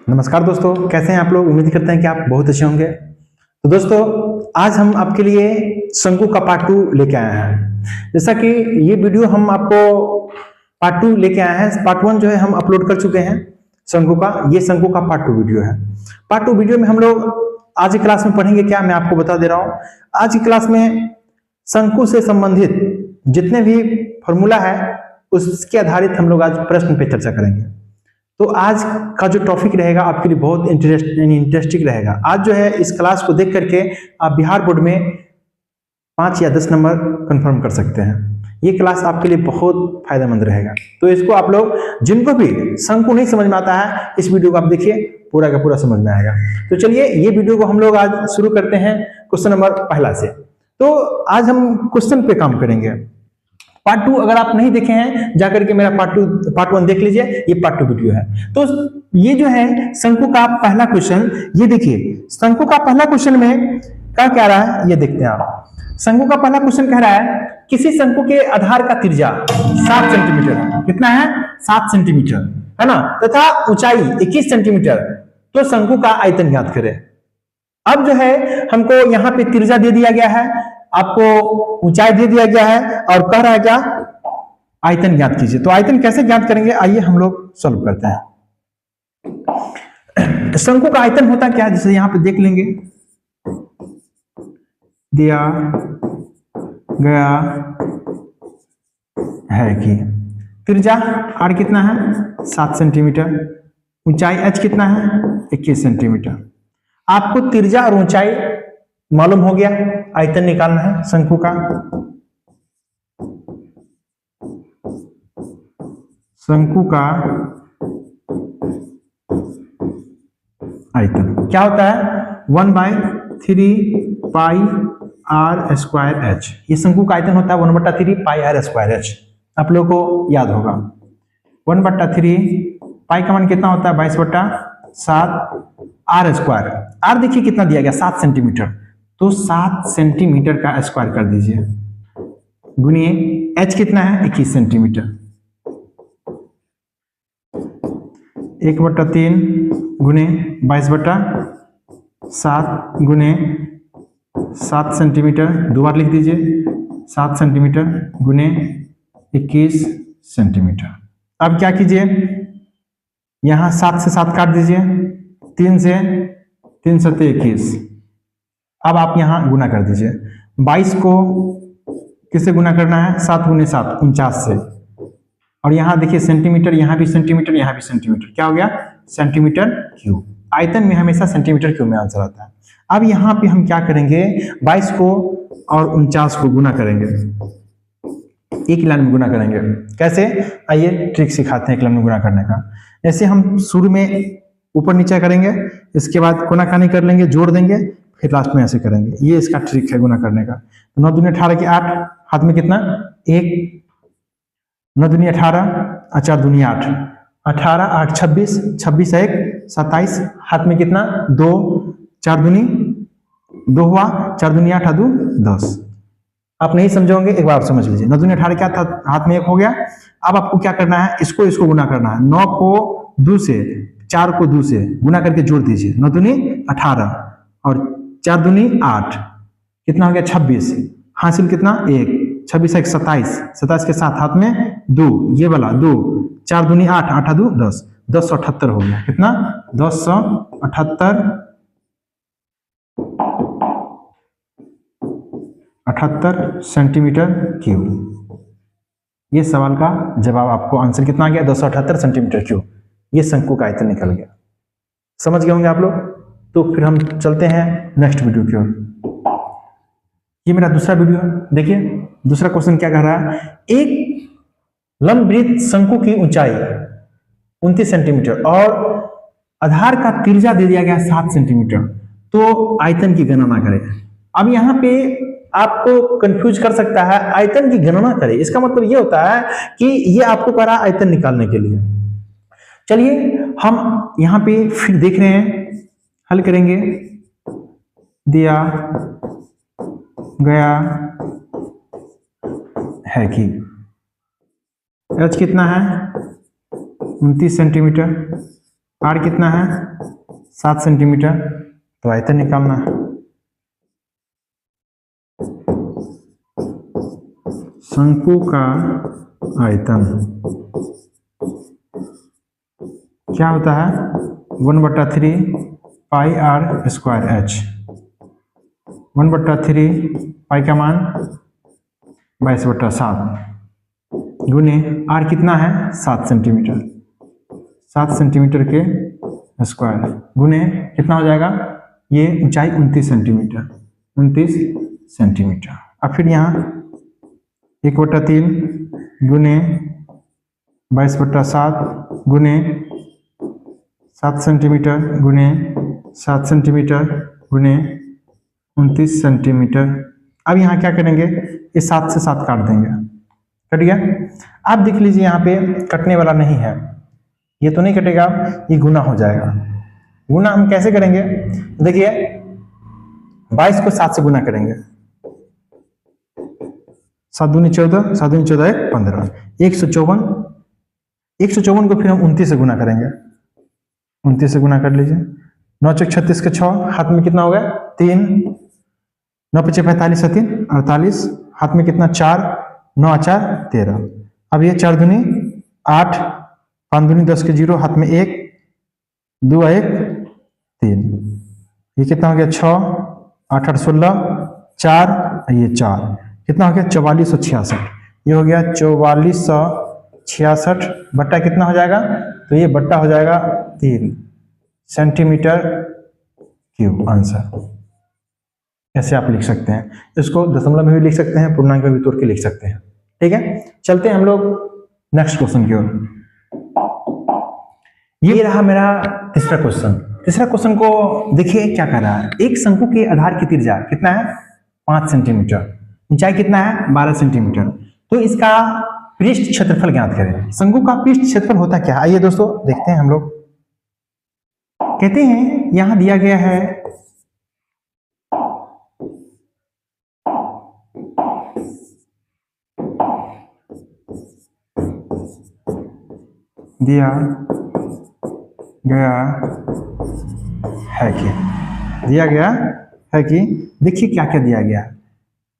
नमस्कार दोस्तों, कैसे हैं आप लोग। उम्मीद करते हैं कि आप बहुत अच्छे होंगे। तो दोस्तों, आज हम आपके लिए शंकु का पार्ट 2 लेके आए हैं। जैसा कि ये वीडियो हम आपको पार्ट 2 लेके आए हैं। पार्ट 1 जो है हम अपलोड कर चुके हैं शंकु का। ये शंकु का पार्ट 2 वीडियो है। पार्ट 2 वीडियो में हम लोग आज की क्लास में पढ़ेंगे क्या, मैं आपको बता दे रहा हूँ। आज की क्लास में शंकु से संबंधित जितने भी फॉर्मूला है उसके आधारित हम लोग आज प्रश्न पे चर्चा करेंगे। तो आज का जो टॉपिक रहेगा आपके लिए बहुत इंटरेस्टिंग रहेगा। आज जो है इस क्लास को देख करके आप बिहार बोर्ड में 5 या 10 नंबर कंफर्म कर सकते हैं। ये क्लास आपके लिए बहुत फायदेमंद रहेगा। तो इसको आप लोग जिनको भी शंकु नहीं समझ में आता है, इस वीडियो को आप देखिए, पूरा का पूरा समझ में आएगा। तो चलिए ये वीडियो को हम लोग आज शुरू करते हैं क्वेश्चन नंबर पहला से। तो आज हम क्वेश्चन पे काम करेंगे। पार्ट 2 अगर आप नहीं देखे हैं, जाकर के मेरा पार्ट 1 देख लीजिए। ये पार्ट 2 वीडियो है। तो ये जो है शंकु का पहला क्वेश्चन, ये देखिए शंकु का पहला क्वेश्चन में क्या कह रहा है, ये देखते हैं आप। शंकु का पहला क्वेश्चन कह रहा है किसी शंकु के आधार का त्रिज्या 7 सेंटीमीटर है। कितना है? 7 सेंटीमीटर है ना, तथा ऊंचाई 21 सेंटीमीटर। तो शंकु का आयतन ज्ञात करें। अब जो है हमको यहाँ पे त्रिज्या दे दिया गया है, आपको ऊंचाई दे दिया गया है, और कह रहा है क्या, आयतन ज्ञात कीजिए। तो आयतन कैसे ज्ञात करेंगे, आइए हम लोग सॉल्व करते हैं। शंकु का आयतन होता क्या है, जैसे यहाँ पे देख लेंगे, दिया गया है कि त्रिज्या आर कितना है, 7 सेंटीमीटर, ऊंचाई एच कितना है, 21 सेंटीमीटर। आपको त्रिज्या और ऊंचाई मालूम हो गया, आयतन निकालना है शंकु का। शंकु का आयतन क्या होता है, 1/3 पाई आर स्क्वायर एच। ये शंकु का आयतन होता है 1/3 पाई आर स्क्वायर एच। आप लोगों को याद होगा 1/3 पाई का मान कितना होता है, 22/7 आर स्क्वायर। आर देखिए कितना दिया गया, 7 सेंटीमीटर। तो 7 सेंटीमीटर का स्क्वायर कर दीजिए, गुनिए एच कितना है, 21 सेंटीमीटर। 1/3 गुने 22/7 गुने 7 सेंटीमीटर, दो बार लिख दीजिए, 7 सेंटीमीटर गुने 21 सेंटीमीटर। अब क्या कीजिए, यहां 7 से 7 काट दीजिए, 3 से 21। अब आप यहां गुना कर दीजिए। 22 को किससे गुना करना है, 7 गुने 7 49 से। और यहां देखिए सेंटीमीटर, यहां भी सेंटीमीटर, यहां भी सेंटीमीटर, क्या हो गया, सेंटीमीटर क्यूब। आयतन में हमेशा सेंटीमीटर क्यूब में आंसर आता है। अब यहां पे हम क्या करेंगे, 22 को और 49 को गुना करेंगे, एक लाइन में गुना करेंगे। कैसे, आइए ट्रिक सिखाते हैं एक लाइन में गुना करने का। जैसे हम शुरू में ऊपर नीचे करेंगे, इसके बाद कोना कानी कर लेंगे, जोड़ देंगे, फिर लास्ट में ऐसे करेंगे। ये इसका ट्रिक है गुना करने का। 9 दूनी 18 की 8, हाथ में कितना, 1, 9 दूनी 18, 4 दूनी 8, 18 8 26, 26 1 27, हाथ में कितना, 2, 4 दूनी 2 हुआ, 4 दूनी 8 2 10। आप नहीं समझोगे, एक बार आप समझ लीजिए। 9 दूनी 18 क्या था, हाथ में 1 हो गया। अब आपको क्या करना है, इसको गुना करना है। 9 को 2 से, 4 को 2 से गुना करके जोड़ दीजिए। 9 दूनी 18 और 4 दूनी 8, कितना हो गया, 26। हासिल कितना, 1, 26 1 27, 27 के साथ हाथ में 2, ये वाला 2, 4 दूनी 8, 8 2 10, 1078 हो गया। कितना, 1078 सेंटीमीटर क्यूब। ये सवाल का जवाब आपको आंसर कितना आ गया, 278 सेंटीमीटर क्यूब। ये शंकु का आयतन निकल गया। समझ गए होंगे आप लोग। तो फिर हम चलते हैं नेक्स्ट वीडियो की ओर। ये मेरा दूसरा वीडियो है। देखिए दूसरा क्वेश्चन क्या कह रहा है, एक लंबवृत्त शंकु की ऊंचाई 29 सेंटीमीटर और आधार का त्रिज्या दे दिया गया 7 सेंटीमीटर। तो आयतन की गणना करें। अब यहाँ पे आपको कंफ्यूज कर सकता है, आयतन की गणना करें, इसका मतलब ये होता है कि ये आपको कह रहा है आयतन निकालने के लिए। चलिए हम यहाँ पे फिर देख रहे हैं, हल करेंगे। दिया गया है कि एच कितना है, 29 सेंटीमीटर, आर कितना है 7 सेंटीमीटर, तो आयतन निकालना है। शंकु का आयतन क्या होता है 1/3 पाई आर स्क्वायर एच। 1/3 पाई का मान 22/7 गुने आर कितना है 7 सेंटीमीटर, 7 सेंटीमीटर के स्क्वायर गुने कितना हो जाएगा, ये ऊंचाई 29 सेंटीमीटर, 29 सेंटीमीटर। अब फिर यहाँ 1/3 गुने 22/7 गुने 7 सेंटीमीटर गुने 7 सेंटीमीटर गुने 29 सेंटीमीटर। अब यहाँ क्या करेंगे, ये 7 से 7 काट देंगे, कट गया। आप देख लीजिए यहाँ पे कटने वाला नहीं है, ये तो नहीं कटेगा, ये गुना हो जाएगा। गुना हम कैसे करेंगे, देखिए 22 को 7 से गुना करेंगे, 7 दूनी 14, 7 दूनी 14 1 15, 154 को फिर हम 29 से गुना करेंगे, 29 से गुना कर लीजिए। 9 चौक 36 के 6, हाथ में कितना हो गया 3, 9 5 45 से 3 48, हाथ में कितना 4, 9 4 13। अब ये 4 दूनी 8, 5 दूनी 10 के 0, हाथ में 1, 2 1 3, ये कितना हो गया 6, 8 8 16, 4, ये 4, कितना हो गया 4466। ये हो गया 4466 बट्टा कितना हो जाएगा, तो ये बट्टा हो जाएगा 3 सेंटीमीटर क्यूब। आंसर ऐसे आप लिख सकते हैं, इसको दशमलव में भी लिख सकते हैं, पूर्णांक में भी तोड़ के लिख सकते हैं। ठीक है, चलते हैं हम लोग नेक्स्ट क्वेश्चन की ओर। ये रहा मेरा तीसरा क्वेश्चन। तीसरा क्वेश्चन को देखिए क्या कर रहा है, एक शंकु के आधार की त्रिज्या कितना है 5 सेंटीमीटर, ऊंचाई कितना है 12 सेंटीमीटर, तो इसका पृष्ठ क्षेत्रफल ज्ञात करें। शंकु का पृष्ठ क्षेत्रफल होता क्या है, आइए दोस्तों देखते हैं हम लोग। कहते हैं यहां दिया गया है दिया गया है कि देखिए क्या क्या दिया गया,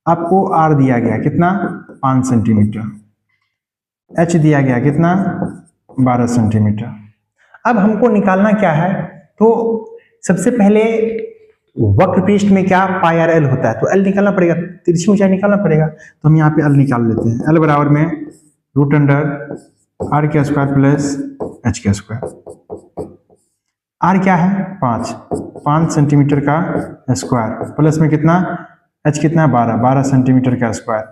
आपको आर दिया गया कितना 5 सेंटीमीटर, एच दिया गया कितना 12 सेंटीमीटर। अब हमको निकालना क्या है, तो सबसे पहले वक्र पृष्ठ में क्या पाई आर एल होता है, तो एल निकालना पड़ेगा, तिरछी ऊंचाई निकालना पड़ेगा। तो हम यहाँ पे एल निकाल लेते हैं, एल बराबर में √r² प्लस एच का स्क्वायर। आर क्या है 5 सेंटीमीटर का स्क्वायर, प्लस में कितना एच कितना 12 सेंटीमीटर का स्क्वायर।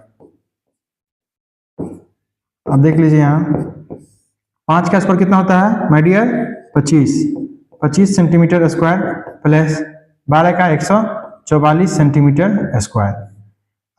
अब देख लीजिए यहाँ 5 का स्क्वायर कितना होता है my dear 25 centimetre square plus 12 का 144 सेंटीमीटर स्क्वायर।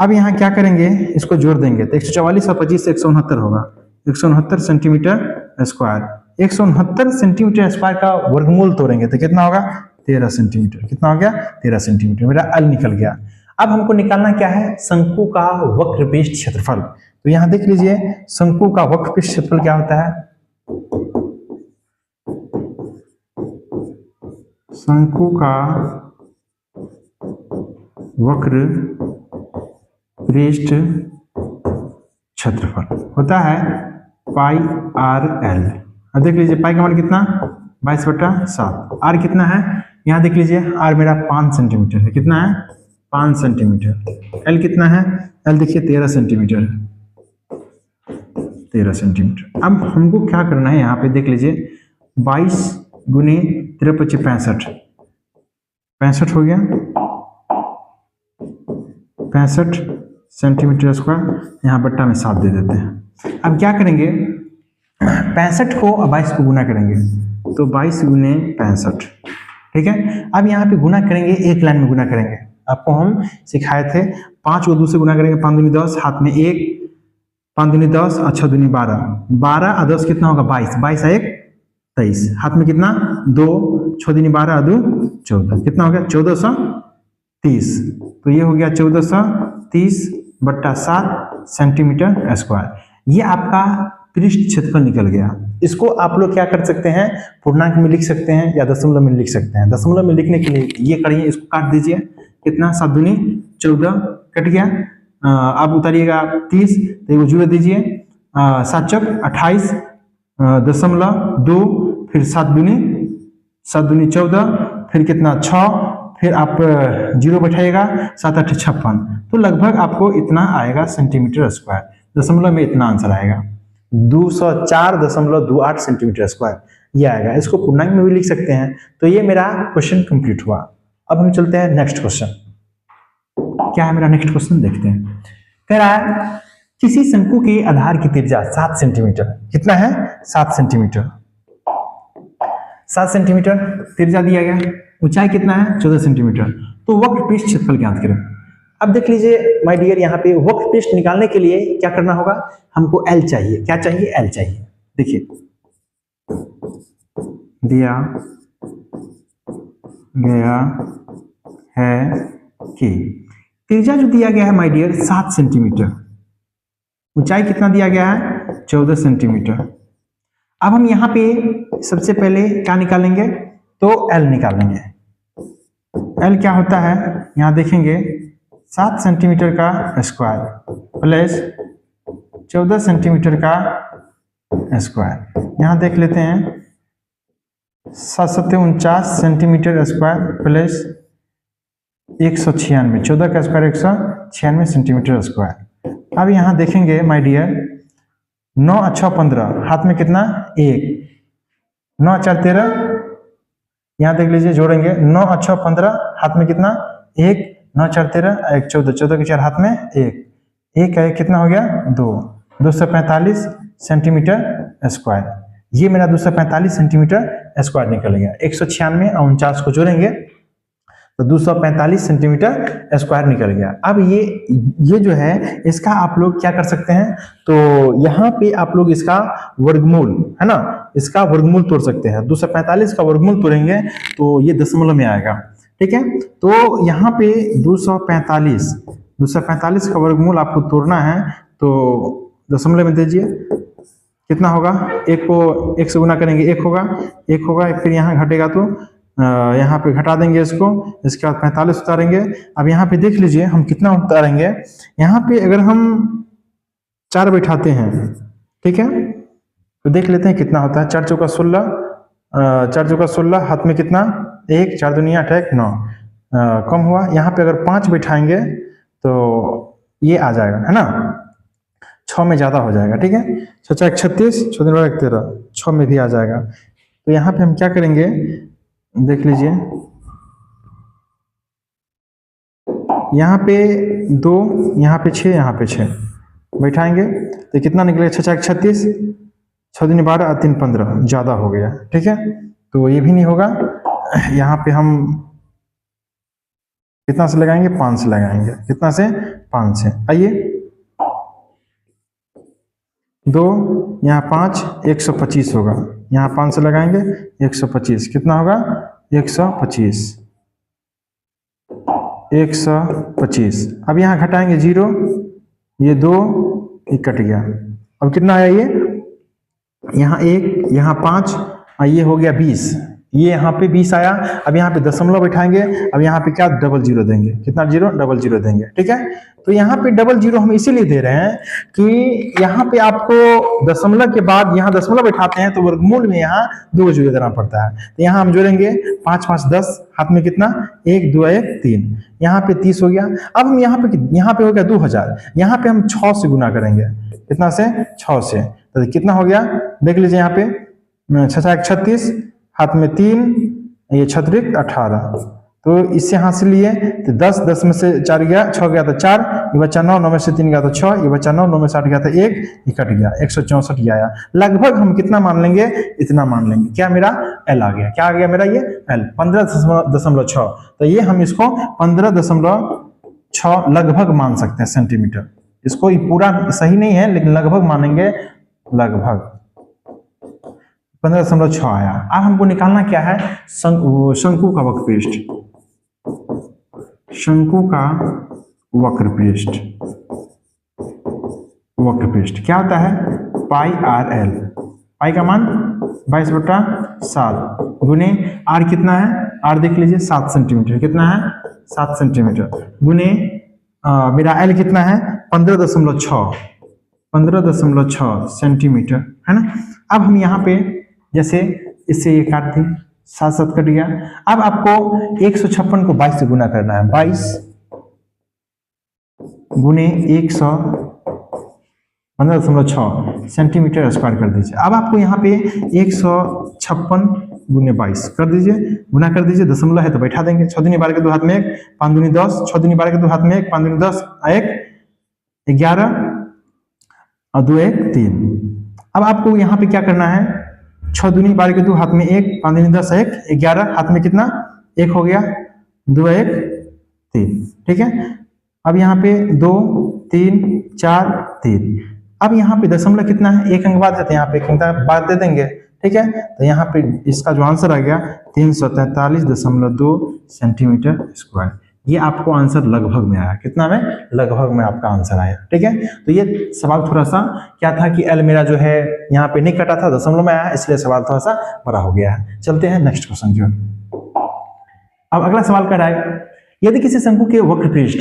अब यहाँ क्या करेंगे, इसको जोड़ देंगे तो 144 और 25 से 169 होगा, 169 सेंटीमीटर स्क्वायर। 169 सेंटीमीटर स्क्वायर का वर्गमूल तोड़ेंगे तो कितना होगा 13 सेंटीमीटर। कितना हो गया 13 सेंटीमीटर, मेरा एल निकल गया। अब हमको निकालना क्या है, शंकु का वक्र पृष्ठ क्षेत्रफल। तो यहाँ देख लीजिए शंकु का वक्र पृष्ठ क्षेत्रफल क्या होता है, शंकु का वक्र पृष्ठ क्षेत्रफल होता है पाई आर एल। अब देख लीजिए पाई का मान कितना 22/7, आर कितना है यहाँ देख लीजिए, आर मेरा 5 सेंटीमीटर है, कितना है 5 सेंटीमीटर। एल कितना है, एल देखिए 13 सेंटीमीटर है, 13 सेंटीमीटर। अब हमको क्या करना है, यहाँ पे देख लीजिए 22 गुने 13 × 65, 65 हो गया 65 सेंटीमीटर स्क्वायर, यहाँ बट्टा में 7 दे देते हैं। अब क्या करेंगे 65 को 22 को गुना करेंगे तो 22 गुने 65, ठीक है। अब यहाँ पे गुना करेंगे, एक लाइन में गुना करेंगे, आपको हम सिखाए थे 5 को 2 से गुना करेंगे, 5 दूनी 10, हाथ में 1, 5 दूनी 10 और 6 दूनी 12, 12 और 10 कितना होगा 22, 22 और 1 23, हाथ में कितना 2, 6 दूनी 12 और 2 14, कितना हो गया 1430। तो ये हो गया 1430/7 सेंटीमीटर स्क्वायर। ये आपका पृष्ठ क्षेत्रफल निकल गया। इसको आप लोग क्या कर सकते हैं, पूर्णांक में लिख सकते हैं या दशमलव में लिख सकते हैं। दशमलव में लिखने के लिए ये करिए, इसको काट दीजिए, कितना 7 दूनी 14 कट गया। अब उतारिएगा 30, तो वो जीरो दीजिए, 7 चौक 28 दशमलव 2, फिर 7 दूनी 14, फिर कितना 6, फिर आप जीरो बैठाइएगा, 7 8 56, तो लगभग आपको इतना आएगा सेंटीमीटर स्क्वायर। दशमलव में इतना आंसर आएगा, 204.28 सेंटीमीटर स्क्वायर ये आएगा। इसको पूर्णांक में भी लिख सकते हैं। तो ये मेरा क्वेश्चन कंप्लीट हुआ। अब हम चलते हैं नेक्स्ट क्वेश्चन। क्या है मेरा नेक्स्ट क्वेश्चन, देखते हैं। कह रहा है किसी शंकु के आधार की त्रिज्या 7 सेंटीमीटर, कितना है 7 सेंटीमीटर, 7 सेंटीमीटर त्रिज्या दिया गया, ऊंचाई कितना है 14 सेंटीमीटर, तो वक्र पृष्ठ क्षेत्रफल ज्ञात करें। अब देख लीजिए माय डियर, यहाँ पे वक्र पृष्ठ निकालने के लिए क्या करना होगा, हमको एल चाहिए। क्या चाहिए, एल चाहिए। देखिए दिया गया है कि त्रिज्या जो दिया गया है माय डियर 7 सेंटीमीटर, ऊंचाई कितना दिया गया है 14 सेंटीमीटर। अब हम यहाँ पे सबसे पहले क्या निकालेंगे, तो एल निकालेंगे। एल क्या होता है, यहाँ देखेंगे 7 सेंटीमीटर का स्क्वायर प्लस 14 सेंटीमीटर का स्क्वायर। यहाँ देख लेते हैं 7 7 49 सेंटीमीटर स्क्वायर प्लस 196, 14 का स्क्वायर 196 सेंटीमीटर स्क्वायर। अब यहाँ देखेंगे माय डियर 9 अच्छा 15, हाथ में कितना 1, 9 4 13, यहाँ देख लीजिए जोड़ेंगे 9 अच्छा 15, हाथ में कितना 1, 9 4 13, 1 14, 14 के 4 हाथ में 1 है, कितना हो गया 2, 245 सेंटीमीटर स्क्वायर। ये मेरा 245 सेंटीमीटर स्क्वायर निकल गया। 196 और 49 को जोड़ेंगे तो 245 सेंटीमीटर स्क्वायर निकल गया। अब ये जो है इसका आप लोग क्या कर सकते हैं, तो यहाँ पे आप लोग इसका वर्गमूल है ना, इसका वर्गमूल तोड़ सकते हैं। 245 का वर्गमूल तोड़ेंगे तो ये दशमलव में आएगा, ठीक है। तो यहाँ पे 245 का वर्गमूल आपको तोड़ना है, तो दशमलव में दीजिए, कितना होगा, 1 को 1 से गुना करेंगे 1 होगा, फिर यहाँ घटेगा तो यहाँ पे घटा देंगे इसको, इसके बाद 45 उतारेंगे। अब यहाँ पे देख लीजिए हम कितना उतारेंगे, यहाँ पे अगर हम 4 बैठाते हैं, ठीक है, तो देख लेते हैं कितना होता है। 4 चौका 16, 4 चौका 16, हाथ में कितना 1, 4 दूनी 8 1 9, कम हुआ। यहाँ पे अगर 5 बैठाएंगे तो ये आ जाएगा, है ना, 6 में ज्यादा हो जाएगा, ठीक है। 6 1 36, 6 दूनी 1 13, 6 में भी आ जाएगा। तो यहाँ पे हम क्या करेंगे, देख लीजिए, यहाँ पे 2, यहाँ पे 6, यहाँ पे 6 बैठाएंगे तो कितना निकलेगा, 6 1 36, 6 दूनी 12 और 3 15, ज्यादा हो गया, ठीक है। तो ये भी नहीं होगा। यहाँ पे हम कितना से लगाएंगे, 5 से लगाएंगे, कितना से 5 से। आइए 2, यहाँ 5, 125 होगा, यहाँ 5 से लगाएंगे 125, कितना होगा 125। अब यहाँ घटाएंगे 0, ये 2, ये कट गया। अब कितना आया, ये यहाँ 1, यहाँ 5, ये हो गया 20, ये यहाँ पे 20 आया। अब यहाँ पे दशमलव बैठाएंगे, अब यहाँ पे क्या डबल जीरो देंगे, कितना जीरो, डबल जीरो देंगे, ठीक है। तो यहाँ पे डबल जीरो हम इसीलिए दे रहे हैं कि यहाँ पे आपको दशमलव के बाद यहाँ दशमलव बैठाते हैं तो वर्गमूल में यहाँ 2 जीरो देना पड़ता है। तो यहाँ हम जोड़ेंगे 5 5 10, हाथ में कितना 1 2 1 3, यहाँ पे 30 हो गया। अब हम यहाँ पे हो गया 2000, यहाँ पे हम 6 से गुना करेंगे, कितना से 6 से, तो कितना हो गया देख लीजिए, यहाँ पे 6 1 36, हाथ में 3, ये 36 18, तो इससे हाथ से लिए तो 10 10 में से 4 गया, 6 गया तो 4, ये बच्चा 9 9 में से 3 गया तो 6, ये बच्चा 9 9 में से 8 गया तो 1, ये कट गया, 164 ये आया। लगभग हम कितना मान लेंगे, इतना मान लेंगे। क्या मेरा एल आ गया, क्या आ गया मेरा, ये एल 15.6। तो ये हम इसको 15.6 लगभग मान सकते हैं सेंटीमीटर। इसको पूरा सही नहीं है लेकिन लगभग मानेंगे, लगभग 15.6 आया। अब हमको निकालना क्या है, शंकु का वक्रपृष्ठ, शंकु का वक्रपृष्ठ क्या होता है, पाई आर एल, पाई का मान 22/7 गुने आर कितना है, आर देख लीजिए 7 सेंटीमीटर, कितना है 7 सेंटीमीटर गुने मेरा एल कितना है 15.6 सेंटीमीटर है ना। अब हम यहाँ पे जैसे इससे ये काट दी, 7 कट गया। अब आपको 156 को 22 से गुना करना है, 22 गुने 15.6 सेंटीमीटर स्क्वायर कर दीजिए। अब आपको यहाँ पे 156 गुने 22 कर दीजिए, गुना कर दीजिए, दशमलव है तो बैठा देंगे, 6 दूनी 12 के 2 हाथ में 1, 5 दूनी 10, 6 दूनी 12 के 2 हाथ में 1, 5 दूनी 10, 1 11 और 2 1 3। अब आपको यहाँ पे क्या करना है, 6 दूनी 12 के 2 हाथ में 1, 5 दूनी 10, 1 11 हाथ में कितना 1 हो गया, 2 1 3, ठीक है। अब यहाँ पे 2 3 4 3। अब यहाँ पे दशमलव कितना है, एक अंक बाद देते हैं, यहाँ पे एक अंक बाद दे देंगे, ठीक है। तो यहाँ पे इसका जो आंसर आ गया 343.2 सेंटीमीटर स्क्वायर। ये आपको आंसर लगभग में आया, कितना में, लगभग में आपका आंसर आया, ठीक है। तो ये सवाल थोड़ा सा क्या था कि एल मेरा जो है यहाँ पे नहीं कटा था, दशमलव में आया, इसलिए सवाल थोड़ा सा बड़ा हो गया है। चलते हैं नेक्स्ट क्वेश्चन की ओर। अब अगला सवाल कर रहा है, यदि किसी शंकु के वक्र पृष्ठ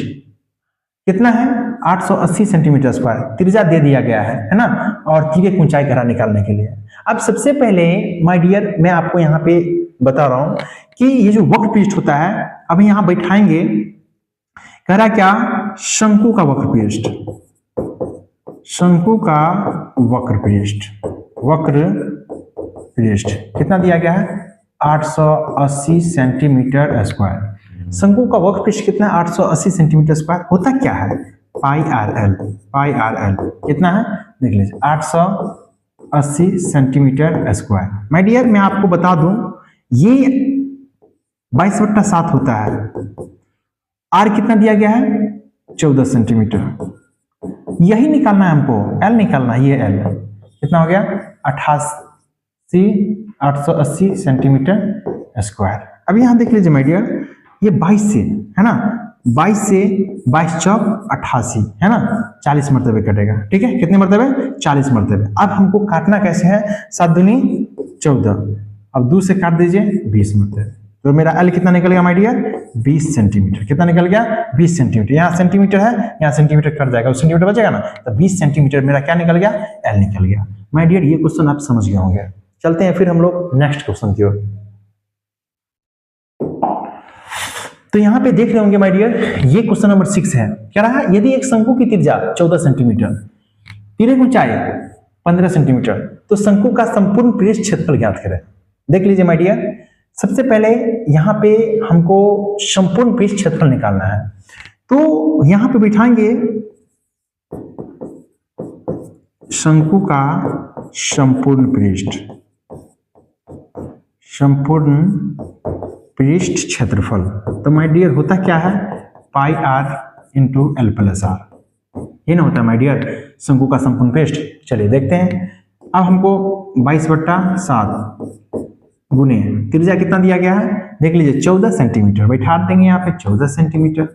कितना है 880 सेंटीमीटर स्क्वायर, त्रिज्या दे दिया गया है ना, और तीर की ऊंचाई करा निकालने के लिए। अब सबसे पहले माय डियर मैं आपको यहाँ पे बता रहा हूं कि ये जो वक्र पृष्ठ होता है, अब यहाँ बैठाएंगे, कह रहा क्या, शंकु का वक्र पृष्ठ, शंकु का वक्र पृष्ठ, वक्र पृष्ठ कितना दिया गया है 880 सेंटीमीटर स्क्वायर। शंकु का वक्र पृष्ठ कितना है 880 सेंटीमीटर स्क्वायर। होता क्या है पाई आर एल, पाई आर एल कितना है देख लीजिए 880 सेंटीमीटर स्क्वायर। माय डियर मैं आपको बता दूं ये 22/7 होता है। आर कितना दिया गया है 14 सेंटीमीटर, यही निकालना है हमको, एल निकालना है, ये एल कितना हो गया 880 सेंटीमीटर स्क्वायर। अब यहाँ देख लीजिए माय डियर, ये 22 से है ना, 22 से 22 चौक 88 है ना, 40 मरतबे कटेगा, ठीक है। कितने मरतबे 40 मरतबे। अब हमको काटना कैसे है, 7 दूनी 14, अब 2 से काट दीजिए 20 मरतबे, तो मेरा एल कितना निकल गया माय डियर 20 सेंटीमीटर। कितना निकल गया 20 सेंटीमीटर। यहाँ सेंटीमीटर है, यहाँ सेंटीमीटर कट जाएगा, उस सेंटीमीटर बचेगा ना, तो 20 सेंटीमीटर मेरा क्या निकल गया, एल निकल गया। माय डियर ये क्वेश्चन आप समझ गए होंगे। चलते हैं फिर हम लोग नेक्स्ट क्वेश्चन की ओर। तो यहाँ पे देख रहे होंगे माय डियर, ये क्वेश्चन नंबर 6 है। क्या रहा है, यदि एक शंकु की त्रिज्या 14 सेंटीमीटर, तीर की ऊंचाई 15 सेंटीमीटर, तो शंकु का संपूर्ण पृष्ठ क्षेत्रफल ज्ञात करें। देख लीजिए माय डियर, सबसे पहले यहाँ पे हमको संपूर्ण पृष्ठ क्षेत्रफल निकालना है, तो यहाँ पे बिठाएंगे शंकु का संपूर्ण पृष्ठ, संपूर्ण पृष्ठ क्षेत्रफल। तो माय डियर होता क्या है pi R into L plus R, ये ना होता है माय डियर शंकु का संपूर्ण पृष्ठ। चलिए देखते हैं। अब हमको 22/7 गुने त्रिज्या कितना दिया गया है देख लीजिए 14 सेंटीमीटर, बैठा देंगे यहाँ पे 14 सेंटीमीटर।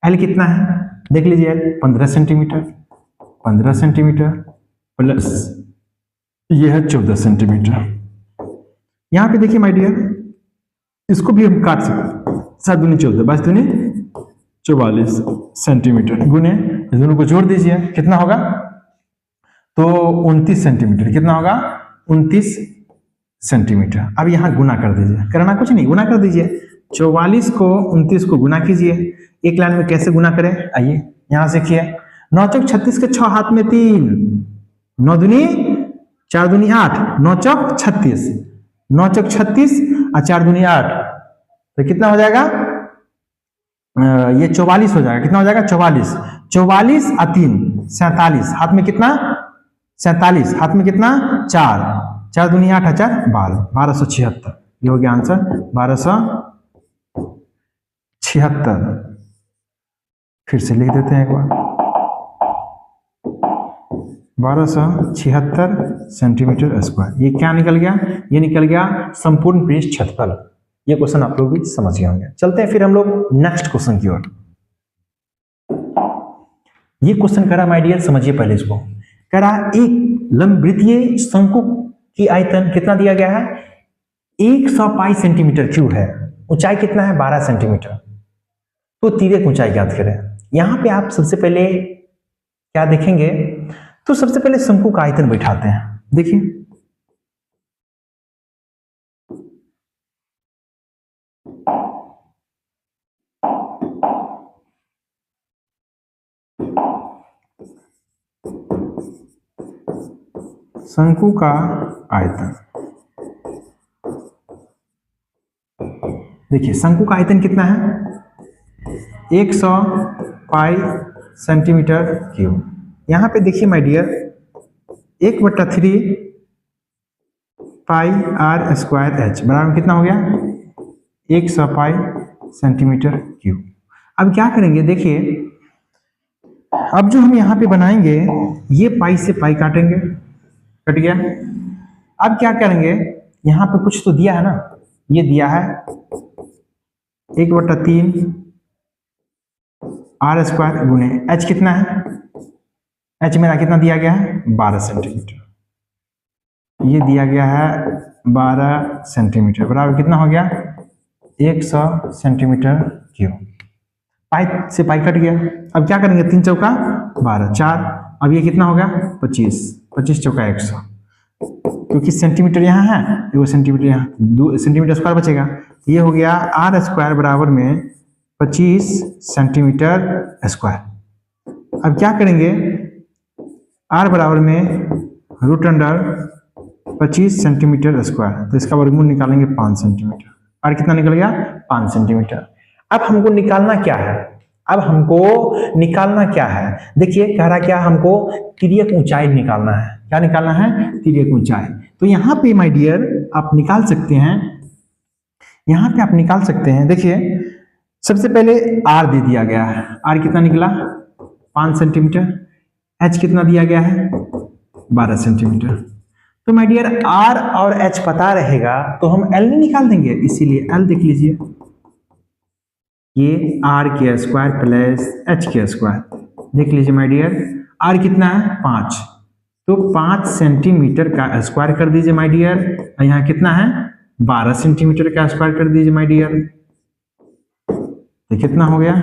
एल कितना है देख लीजिए, एल 15 सेंटीमीटर, 15 सेंटीमीटर प्लस ये है 14 सेंटीमीटर। यहाँ पे देखिए माय डियर, इसको भी हम काट सकते, 7 दूनी 14, 22 दूनी 44 सेंटीमीटर गुने इस दोनों को जोड़ दीजिए, कितना होगा तो 29 सेंटीमीटर। कितना होगा 29 सेंटीमीटर। अब यहाँ गुना कर दीजिए, करना कुछ नहीं, गुना कर दीजिए। 44 को 29 को गुना कीजिए। एक लाइन में कैसे गुना करें, आइए यहाँ सीखिए। 9 चौक 36 के 6 हाथ में 3, 9 दूनी 4 दूनी 8, 9 चौक 36, 9 चौक 36 और 4 दूनी 8, तो कितना हो जाएगा ये 44 हो जाएगा। कितना हो जाएगा 44, 44 और 3 47, हाथ में कितना 47, हाथ में कितना 4, 4 दूनी 8 4 12, 1276। ये हो गया आंसर 1276। फिर से लिख देते हैं एक बार, 1276 सेंटीमीटर स्क्वायर। ये क्या निकल गया, ये निकल गया संपूर्ण पृष्ठ क्षेत्रफल। ये क्वेश्चन आप लोग भी समझ गए होंगे। चलते हैं फिर हम लोग नेक्स्ट क्वेश्चन की ओर। ये क्वेश्चन करा माय डियर, समझिए पहले इसको। करा एक लंबवृत्तीय शंकु की आयतन कितना दिया गया है, 100 पाई सेंटीमीटर क्यूब है। ऊंचाई कितना है, 12 सेंटीमीटर। तो तिर्यक ऊंचाई ज्ञात करें। यहां पे आप सबसे पहले क्या देखेंगे, तो सबसे पहले शंकु का आयतन बैठाते हैं। देखिए शंकु का आयतन, देखिए शंकु का आयतन कितना है, 100 पाई सेंटीमीटर क्यूब। यहां पे देखिए my dear 1/3 pi R square H बराबर कितना हो गया, 100 पाई सेंटीमीटर क्यूब। अब क्या करेंगे, देखिए अब जो हम यहाँ पे बनाएंगे ये पाई से पाई काटेंगे, कट गया। अब क्या करेंगे, यहाँ पे कुछ तो दिया है ना, ये दिया है 1/3 आर स्क्वायर गुने एच कितना है, एच मेरा कितना दिया गया है, 12 सेंटीमीटर। ये दिया गया है 12 सेंटीमीटर बराबर कितना हो गया, 100 सेंटीमीटर क्यूब। पाई से पाई कट गया। अब क्या करेंगे, 3 चौका 12, 4, अब ये कितना हो गया 25, 25 चौका 100, क्योंकि सेंटीमीटर यहाँ है, वो सेंटीमीटर यहाँ, 2 सेंटीमीटर स्क्वायर बचेगा। ये हो गया आर स्क्वायर बराबर में 25 सेंटीमीटर स्क्वायर। अब क्या करेंगे, आर बराबर में रूट अंडर 25 सेंटीमीटर स्क्वायर, तो इसका वर्गमूल निकालेंगे 5 सेंटीमीटर। आर कितना निकल गया, 5 सेंटीमीटर। अब हमको निकालना क्या है, अब हमको निकालना क्या है, देखिए कह रहा क्या, हमको तिर्यक ऊंचाई निकालना है। क्या निकालना है, तिर्यक ऊंचाई। तो यहाँ पे माय डियर आप निकाल सकते हैं, यहाँ पे आप निकाल सकते हैं। देखिए सबसे पहले आर दे दिया गया है, आर कितना निकला 5 सेंटीमीटर, एच कितना दिया गया है 12 सेंटीमीटर। तो माय डियर आर और एच पता रहेगा तो हम एल नहीं निकाल देंगे, इसीलिए एल देख लीजिए, ये आर के स्क्वायर प्लस एच के स्क्वायर। देख लीजिए माय डियर, आर कितना है 5, तो 5 सेंटीमीटर का स्क्वायर कर दीजिए माय डियर। यहाँ कितना है 12 सेंटीमीटर का स्क्वायर कर दीजिए माय डियर। तो कितना हो गया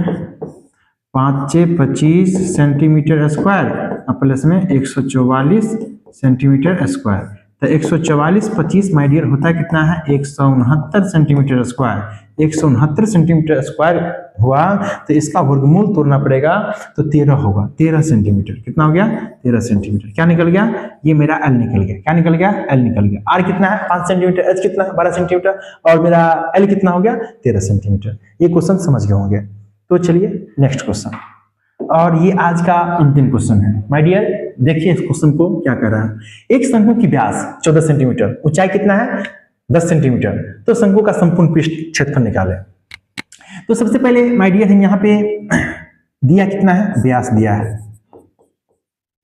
5 से 25 सेंटीमीटर स्क्वायर प्लस में 144 सेंटीमीटर स्क्वायर। तो 144 25 माय डियर होता है कितना है 169 सेंटीमीटर स्क्वायर। 169 सेंटीमीटर स्क्वायर हुआ तो इसका वर्गमूल तोड़ना पड़ेगा, तो 13 होगा, 13 सेंटीमीटर। कितना हो गया 13 सेंटीमीटर। क्या निकल गया, ये मेरा एल निकल गया। क्या निकल गया, एल निकल गया। आर कितना है 5 सेंटीमीटर, एच कितना है 12 सेंटीमीटर, और मेरा एल कितना हो गया 13 सेंटीमीटर। ये क्वेश्चन समझ गए होंगे। तो चलिए नेक्स्ट क्वेश्चन, और ये आज का अंतिम क्वेश्चन है माय डियर। देखिए इस क्वेश्चन को क्या कर रहा है। एक शंकु की व्यास 14 सेंटीमीटर, ऊंचाई कितना है 10 सेंटीमीटर, तो शंकु का संपूर्ण पृष्ठ क्षेत्रफल निकाले। तो सबसे पहले माय डियर हम यहाँ पे दिया कितना है, व्यास दिया है,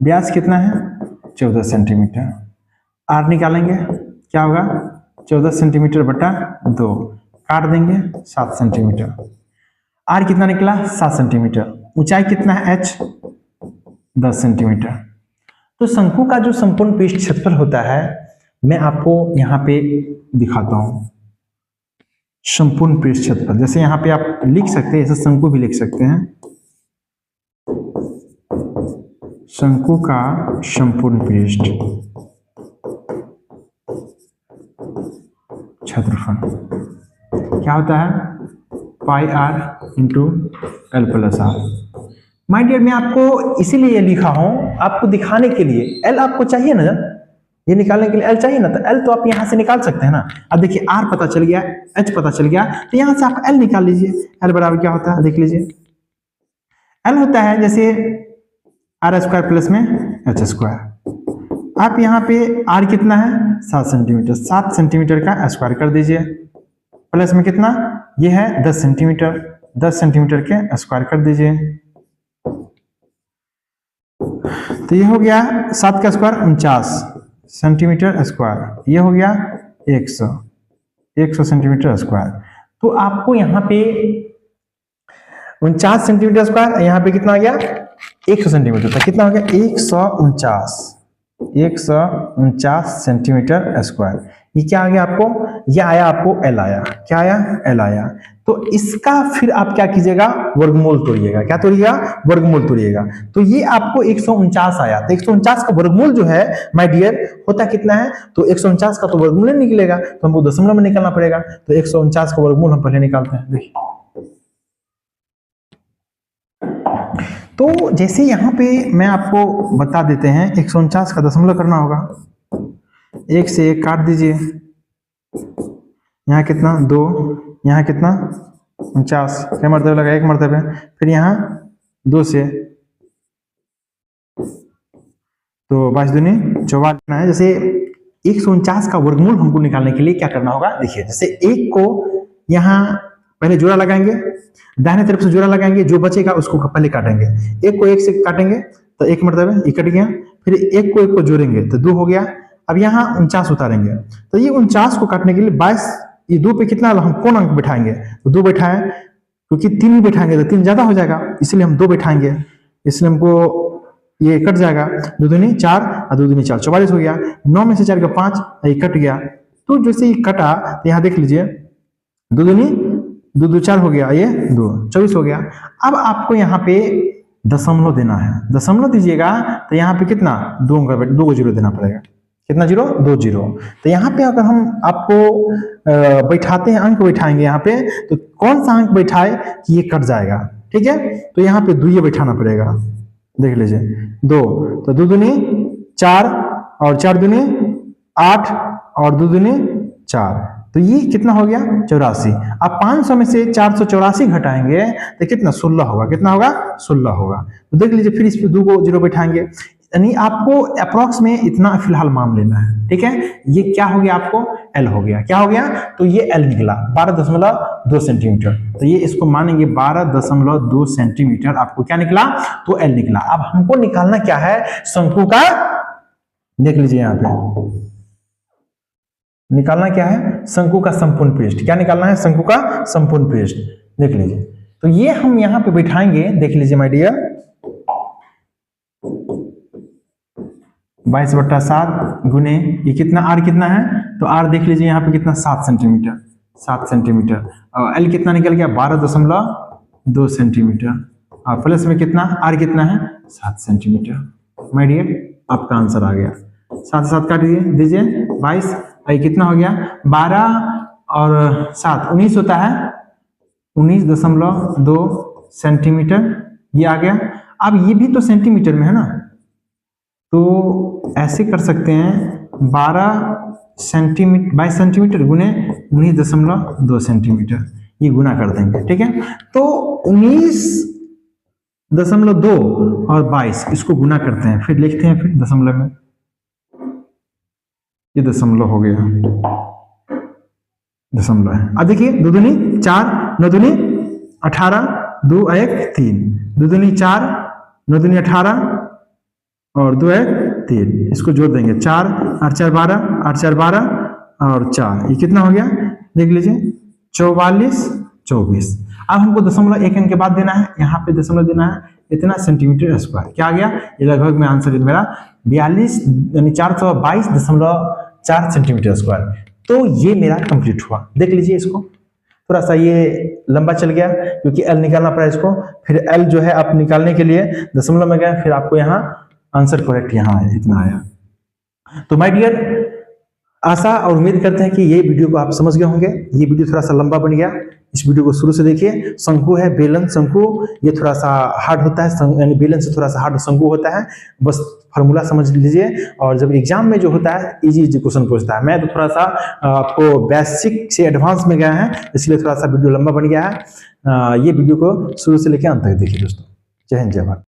व्यास कितना है 14 सेंटीमीटर। आर निकालेंगे, क्या होगा 14 सेंटीमीटर बटा 2, काट देंगे 7 सेंटीमीटर। आर कितना निकला 7 सेंटीमीटर। ऊंचाई कितना है एच 10 सेंटीमीटर। तो शंकु का जो संपूर्ण पृष्ठ क्षेत्रफल होता है, मैं आपको यहाँ पे दिखाता हूं संपूर्ण पृष्ठ क्षेत्रफल। जैसे यहाँ पे आप लिख सकते हैं, ऐसे शंकु भी लिख सकते हैं, शंकु का संपूर्ण पृष्ठ क्षेत्रफल क्या होता है pi R into L plus R. My dear मैं आपको इसीलिए लिखा हूं, आपको दिखाने के लिए। एल आपको चाहिए ना, ये निकालने के लिए एल चाहिए ना, तो एल तो आप यहां से निकाल सकते हैं ना। अब देखिए आर पता चल गया, एच पता चल गया, तो यहां से आप एल निकाल लीजिए। एल बराबर क्या होता है देख लीजिए, एल होता है जैसे आर स्क्वायर प्लस में एच स्क्वायर। आप यहाँ पे आर कितना है 7 सेंटीमीटर, 7 सेंटीमीटर का स्क्वायर कर दीजिए, प्लस में कितना ये है 10 सेंटीमीटर, 10 सेंटीमीटर के स्क्वायर कर दीजिए। तो ये हो गया 7 का स्क्वायर 49 सेंटीमीटर स्क्वायर, ये हो गया 100 सेंटीमीटर स्क्वायर। तो आपको यहाँ पे 49 सेंटीमीटर स्क्वायर, यहाँ पे कितना आ गया 100 सेंटीमीटर, तो कितना हो गया 149 149 सेंटीमीटर स्क्वायर। ये क्या आ गया आपको? ये आया आपको एल आया। क्या आया? एल आया। तो इसका फिर आप क्या कीजिएगा? वर्गमूल तोड़िएगा। क्या तोड़िएगा? वर्गमूल तोड़िएगा। तो ये आपको 149 आया। तो 149 का वर्गमूल जो है माय डियर होता कितना है? तो 149 का तो वर्गमूल नहीं निकलेगा, तो हमको दशमलव में निकालना पड़ेगा। तो 149 का वर्गमूल हम पहले निकालते हैं। देखिए, तो जैसे यहाँ पे मैं आपको बता देते हैं 149 का दशमलव करना होगा। 1 से 1 काट दीजिए। यहाँ कितना? 2। यहाँ कितना? 49। क्या मरतबे लगा? 1 मरतबे। फिर यहाँ 2 से तो 22 दूनी 44 है। जैसे 149 का वर्गमूल हमको निकालने के लिए क्या करना होगा? देखिए, जैसे 1 को यहाँ पहले जोड़ा लगाएंगे, दाहिने तरफ से जोड़ा लगाएंगे, जो बचेगा उसको पहले काटेंगे। 1 को 1 से काटेंगे तो 1 मरतबे ये कट गया। फिर 1 को 1 को जोड़ेंगे तो 2 हो गया। अब यहाँ 49 उतारेंगे तो ये 49 को काटने के लिए 22, ये 2 पे कितना हम कौन अंक बैठाएंगे? तो 2 बैठाएं, क्योंकि 3 भी बैठाएंगे तो 3 ज्यादा हो जाएगा, इसलिए हम 2 बैठाएंगे। इसलिए हमको ये कट जाएगा। 2 दूनी 4 और 2 दूनी 4, 44 हो गया। 9 में से 4 का 5, ये कट गया। तो जैसे ये कटा तो यहाँ देख लीजिए, 2 दूनी 2 2 4 हो गया, ये 2 24 हो गया। अब आपको यहाँ पे दशमलव देना है। दशमलव दीजिएगा तो यहाँ पे कितना? 2 को जीरो देना पड़ेगा। कितना जीरो? 2 जीरो। तो यहाँ पे अगर हम आपको बैठाते हैं, अंक बैठाएंगे यहाँ पे, तो कौन सा अंक बैठाए कि ये कट जाएगा? ठीक है, तो यहाँ पे 2 बैठाना पड़ेगा। देख लीजिए, 2 तो 2 दूनी 4 और 4 दूनी 8 और 2 दूनी 4, तो ये कितना हो गया? 84। अब 500 में से 484 घटाएंगे तो कितना? 16 होगा। कितना होगा? 16 होगा। तो देख लीजिए, फिर इस पे 2 को जीरो बैठाएंगे, यानी आपको अप्रॉक्स में इतना फिलहाल मान लेना है। ठीक है, ये क्या हो गया? आपको एल हो गया। क्या हो गया? तो ये एल निकला 12.2 सेंटीमीटर। तो ये इसको मानेंगे 12.2 सेंटीमीटर। आपको क्या निकला? तो एल निकला। अब हमको निकालना क्या है? शंकु का, देख लीजिए यहाँ पे निकालना क्या है? शंकु का संपूर्ण पृष्ठ। क्या निकालना है? शंकु का संपूर्ण पृष्ठ। देख लीजिए, तो ये हम यहाँ पे बैठाएंगे। देख लीजिए माय डियर, 22/7 गुने ये कितना? आर कितना है? तो आर देख लीजिए यहाँ पे कितना? 7 सेंटीमीटर। 7 सेंटीमीटर। और एल कितना निकल गया? 12.2 सेंटीमीटर। और प्लस में कितना? आर कितना है? 7 सेंटीमीटर। माय डियर, आपका आंसर आ गया। 7 से 7 काट दीजिए, 22। ये कितना हो गया? 12 और 7 19 होता है। 19.2 सेंटीमीटर ये आ गया। अब ये भी तो सेंटीमीटर में है ना, तो ऐसे कर सकते हैं 22 सेंटीमीटर गुने 19.2 सेंटीमीटर, ये गुना कर देंगे। ठीक है, तो 19.2 और 22 इसको गुना करते हैं, फिर लिखते हैं फिर दशमलव में। ये दशमलव हो गया, दशमलव है। अब देखिए, 2 दूनी 4, 9 दूनी 18, 2 1 3, 2 दूनी 4, 9 दूनी 18 और 2 1 3, इसको जोड़ देंगे 4 8 4 12, 8 4 12 और 4, ये कितना हो गया? देख लीजिए 44 24। अब हमको दशमलव 1 अंक के बाद देना है, यहाँ पे दशमलव देना है इतना सेंटीमीटर स्क्वायर। क्या आ गया? ये लगभग में आंसर मेरा 42 यानी 422.4 सेंटीमीटर स्क्वायर। तो ये मेरा कंप्लीट हुआ। देख लीजिए इसको, थोड़ा सा ये लंबा चल गया क्योंकि एल निकालना पड़ा इसको। फिर एल जो है आप निकालने के लिए दशमलव में गए, फिर आपको यहाँ आंसर करेक्ट यहाँ आया, इतना आया। तो माय डियर, आशा और उम्मीद करते हैं कि ये वीडियो को आप समझ गए होंगे। ये वीडियो थोड़ा सा लंबा बन गया, इस वीडियो को शुरू से देखिए। शंकु है, बेलन शंकु, ये थोड़ा सा हार्ड होता है, यानी बेलन से थोड़ा सा हार्ड शंकु होता है। बस फार्मूला समझ लीजिए, और जब एग्जाम में जो होता है इजी क्वेश्चन पूछता है। मैं तो थोड़ा सा आपको बेसिक से एडवांस में गया है, इसलिए थोड़ा सा वीडियो लंबा बन गया है। ये वीडियो को शुरू से लेकर अंत तक देखिए दोस्तों। जय हिंद, जय भारत।